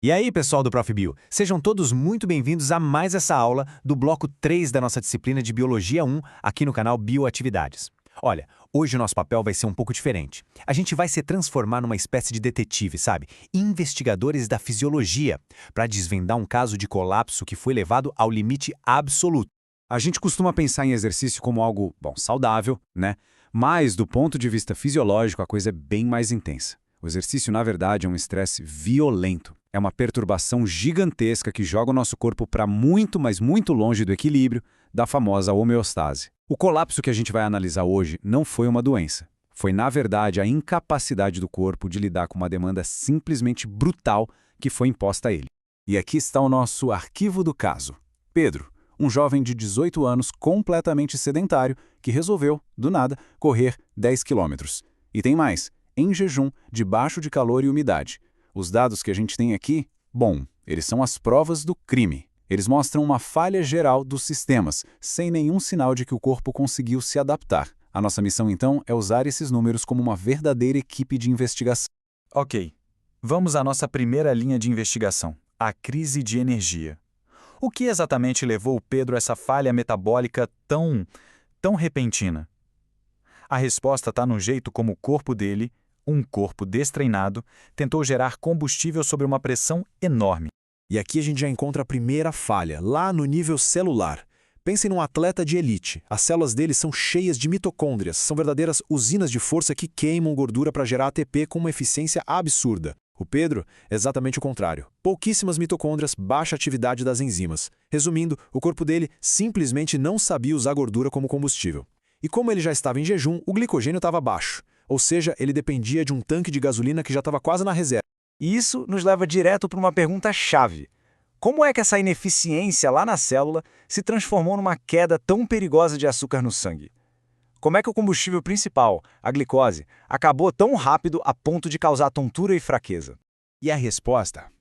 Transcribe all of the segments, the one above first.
E aí, pessoal do Prof. Bio, sejam todos muito bem-vindos a mais essa aula do bloco 3 da nossa disciplina de Biologia 1 aqui no canal Bioatividades. Olha, hoje o nosso papel vai ser um pouco diferente. A gente vai se transformar numa espécie de detetive, sabe? Investigadores da fisiologia, para desvendar um caso de colapso que foi levado ao limite absoluto. A gente costuma pensar em exercício como algo, saudável, né? Mas, do ponto de vista fisiológico, a coisa é bem mais intensa. O exercício, na verdade, é um estresse violento. É uma perturbação gigantesca que joga o nosso corpo para muito, mas muito longe do equilíbrio, da famosa homeostase. O colapso que a gente vai analisar hoje não foi uma doença. Foi, na verdade, a incapacidade do corpo de lidar com uma demanda simplesmente brutal que foi imposta a ele. E aqui está o nosso arquivo do caso. Pedro, um jovem de 18 anos completamente sedentário que resolveu, do nada, correr 10 quilômetros. E tem mais, em jejum, debaixo de calor e umidade. Os dados que a gente tem aqui, eles são as provas do crime. Eles mostram uma falha geral dos sistemas, sem nenhum sinal de que o corpo conseguiu se adaptar. A nossa missão, então, é usar esses números como uma verdadeira equipe de investigação. Ok, vamos à nossa primeira linha de investigação, a crise de energia. O que exatamente levou o Pedro a essa falha metabólica tão repentina? A resposta está no jeito como o corpo dele, um corpo destreinado, tentou gerar combustível sob uma pressão enorme. E aqui a gente já encontra a primeira falha, lá no nível celular. Pensem num atleta de elite. As células dele são cheias de mitocôndrias, são verdadeiras usinas de força que queimam gordura para gerar ATP com uma eficiência absurda. O Pedro é exatamente o contrário. Pouquíssimas mitocôndrias, baixa atividade das enzimas. Resumindo, o corpo dele simplesmente não sabia usar gordura como combustível. E como ele já estava em jejum, o glicogênio estava baixo. Ou seja, ele dependia de um tanque de gasolina que já estava quase na reserva. E isso nos leva direto para uma pergunta-chave. Como é que essa ineficiência lá na célula se transformou numa queda tão perigosa de açúcar no sangue? Como é que o combustível principal, a glicose, acabou tão rápido a ponto de causar tontura e fraqueza? E a resposta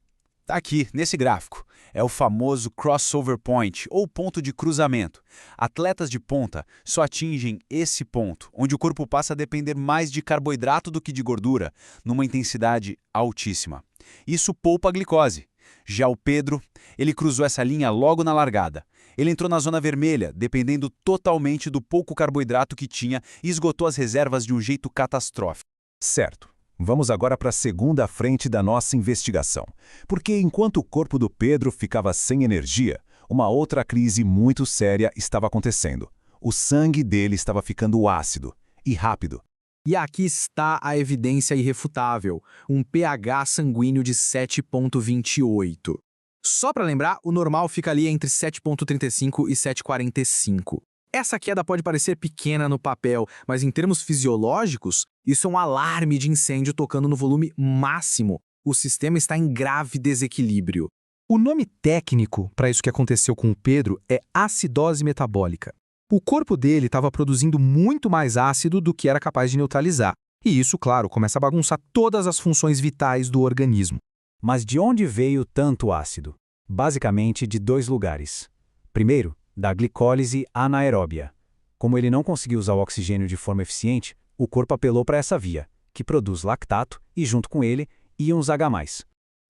está aqui, nesse gráfico. É o famoso crossover point, ou ponto de cruzamento. Atletas de ponta só atingem esse ponto, onde o corpo passa a depender mais de carboidrato do que de gordura, numa intensidade altíssima. Isso poupa a glicose. Já o Pedro, ele cruzou essa linha logo na largada. Ele entrou na zona vermelha, dependendo totalmente do pouco carboidrato que tinha e esgotou as reservas de um jeito catastrófico. Certo. Vamos agora para a segunda frente da nossa investigação. Porque enquanto o corpo do Pedro ficava sem energia, uma outra crise muito séria estava acontecendo. O sangue dele estava ficando ácido e rápido. E aqui está a evidência irrefutável, um pH sanguíneo de 7,28. Só para lembrar, o normal fica ali entre 7,35 e 7,45. Essa queda pode parecer pequena no papel, mas em termos fisiológicos, isso é um alarme de incêndio tocando no volume máximo. O sistema está em grave desequilíbrio. O nome técnico para isso que aconteceu com o Pedro é acidose metabólica. O corpo dele estava produzindo muito mais ácido do que era capaz de neutralizar. E isso, claro, começa a bagunçar todas as funções vitais do organismo. Mas de onde veio tanto ácido? Basicamente de dois lugares. Primeiro, da glicólise anaeróbia. Como ele não conseguiu usar o oxigênio de forma eficiente, o corpo apelou para essa via, que produz lactato e, junto com ele, íons H+.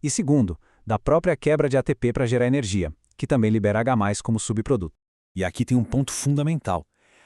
E segundo, da própria quebra de ATP para gerar energia, que também libera H+, como subproduto. E aqui tem um ponto fundamental.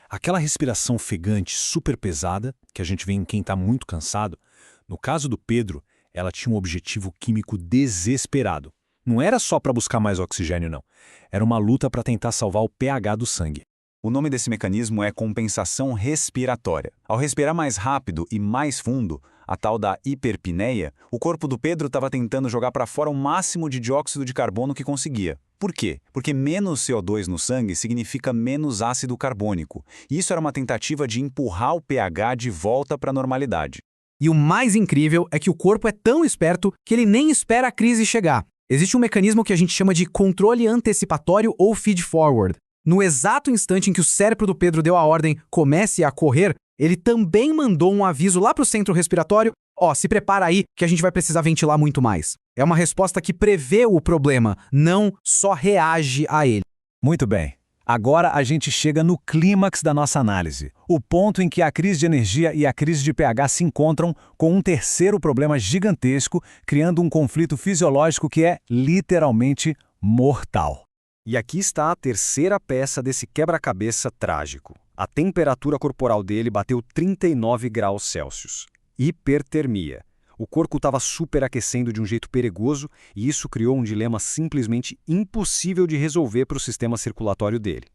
Aquela respiração ofegante super pesada, que a gente vê em quem está muito cansado, no caso do Pedro, ela tinha um objetivo químico desesperado. Não era só para buscar mais oxigênio, não. Era uma luta para tentar salvar o pH do sangue. O nome desse mecanismo é compensação respiratória. Ao respirar mais rápido e mais fundo, a tal da hiperpneia, o corpo do Pedro estava tentando jogar para fora o máximo de dióxido de carbono que conseguia. Por quê? Porque menos CO2 no sangue significa menos ácido carbônico. E isso era uma tentativa de empurrar o pH de volta para a normalidade. E o mais incrível é que o corpo é tão esperto que ele nem espera a crise chegar. Existe um mecanismo que a gente chama de controle antecipatório ou feed-forward. No exato instante em que o cérebro do Pedro deu a ordem comece a correr, ele também mandou um aviso lá para o centro respiratório, se prepara aí que a gente vai precisar ventilar muito mais. É uma resposta que prevê o problema, não só reage a ele. Muito bem. Agora a gente chega no clímax da nossa análise, o ponto em que a crise de energia e a crise de pH se encontram com um terceiro problema gigantesco, criando um conflito fisiológico que é literalmente mortal. E aqui está a terceira peça desse quebra-cabeça trágico. A temperatura corporal dele bateu 39 graus Celsius. Hipertermia. O corpo estava superaquecendo de um jeito perigoso e isso criou um dilema simplesmente impossível de resolver para o sistema circulatório dele.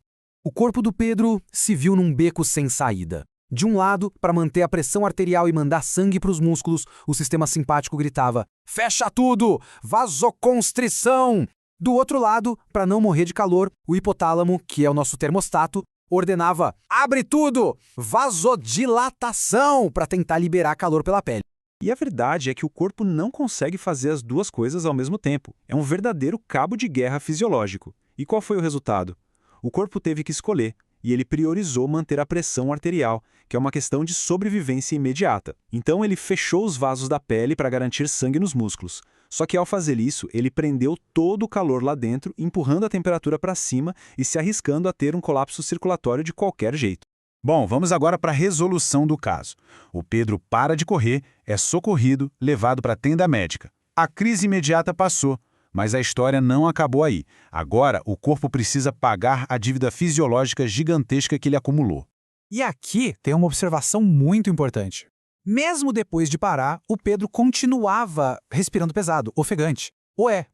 O corpo do Pedro se viu num beco sem saída. De um lado, para manter a pressão arterial e mandar sangue para os músculos, o sistema simpático gritava: "Fecha tudo! Vasoconstrição!" Do outro lado, para não morrer de calor, o hipotálamo, que é o nosso termostato, ordenava: "Abre tudo! Vasodilatação!" para tentar liberar calor pela pele. E a verdade é que o corpo não consegue fazer as duas coisas ao mesmo tempo. É um verdadeiro cabo de guerra fisiológico. E qual foi o resultado? O corpo teve que escolher, e ele priorizou manter a pressão arterial, que é uma questão de sobrevivência imediata. Então ele fechou os vasos da pele para garantir sangue nos músculos. Só que ao fazer isso, ele prendeu todo o calor lá dentro, empurrando a temperatura para cima e se arriscando a ter um colapso circulatório de qualquer jeito. Bom, vamos agora para a resolução do caso. O Pedro para de correr, é socorrido, levado para a tenda médica. A crise imediata passou, mas a história não acabou aí. Agora, o corpo precisa pagar a dívida fisiológica gigantesca que ele acumulou. E aqui tem uma observação muito importante. Mesmo depois de parar, o Pedro continuava respirando pesado, ofegante.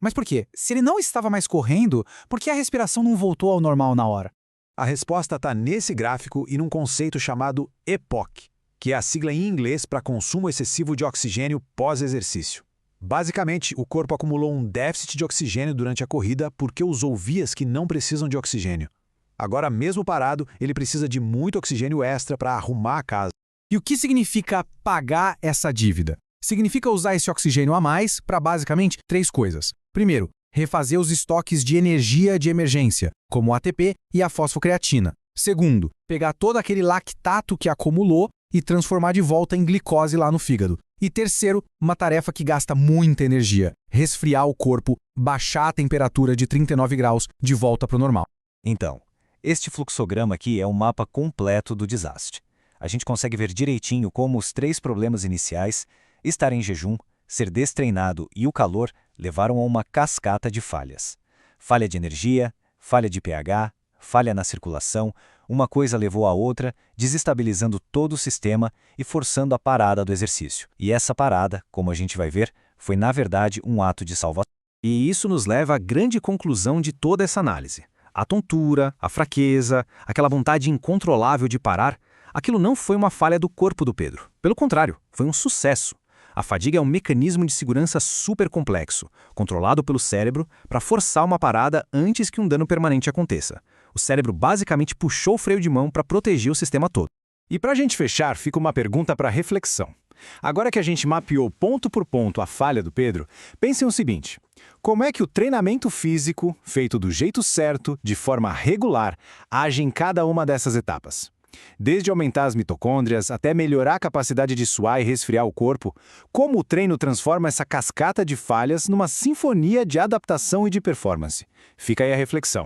Mas por quê? Se ele não estava mais correndo, por que a respiração não voltou ao normal na hora? A resposta está nesse gráfico e num conceito chamado EPOC, que é a sigla em inglês para consumo excessivo de oxigênio pós-exercício. Basicamente, o corpo acumulou um déficit de oxigênio durante a corrida porque usou vias que não precisam de oxigênio. Agora, mesmo parado, ele precisa de muito oxigênio extra para arrumar a casa. E o que significa pagar essa dívida? Significa usar esse oxigênio a mais para basicamente 3 coisas. Primeiro, refazer os estoques de energia de emergência, como o ATP e a fosfocreatina. Segundo, pegar todo aquele lactato que acumulou e transformar de volta em glicose lá no fígado. E terceiro, uma tarefa que gasta muita energia: resfriar o corpo, baixar a temperatura de 39 graus de volta para o normal. Então, este fluxograma aqui é um mapa completo do desastre. A gente consegue ver direitinho como os 3 problemas iniciais, estar em jejum, ser destreinado e o calor, levaram a uma cascata de falhas. Falha de energia, falha de pH, falha na circulação, uma coisa levou a outra, desestabilizando todo o sistema e forçando a parada do exercício. E essa parada, como a gente vai ver, foi na verdade um ato de salvação. E isso nos leva à grande conclusão de toda essa análise. A tontura, a fraqueza, aquela vontade incontrolável de parar, aquilo não foi uma falha do corpo do Pedro. Pelo contrário, foi um sucesso. A fadiga é um mecanismo de segurança super complexo, controlado pelo cérebro para forçar uma parada antes que um dano permanente aconteça. O cérebro basicamente puxou o freio de mão para proteger o sistema todo. E para a gente fechar, fica uma pergunta para reflexão. Agora que a gente mapeou ponto por ponto a falha do Pedro, pensem o seguinte: como é que o treinamento físico, feito do jeito certo, de forma regular, age em cada uma dessas etapas? Desde aumentar as mitocôndrias até melhorar a capacidade de suar e resfriar o corpo, como o treino transforma essa cascata de falhas numa sinfonia de adaptação e de performance? Fica aí a reflexão.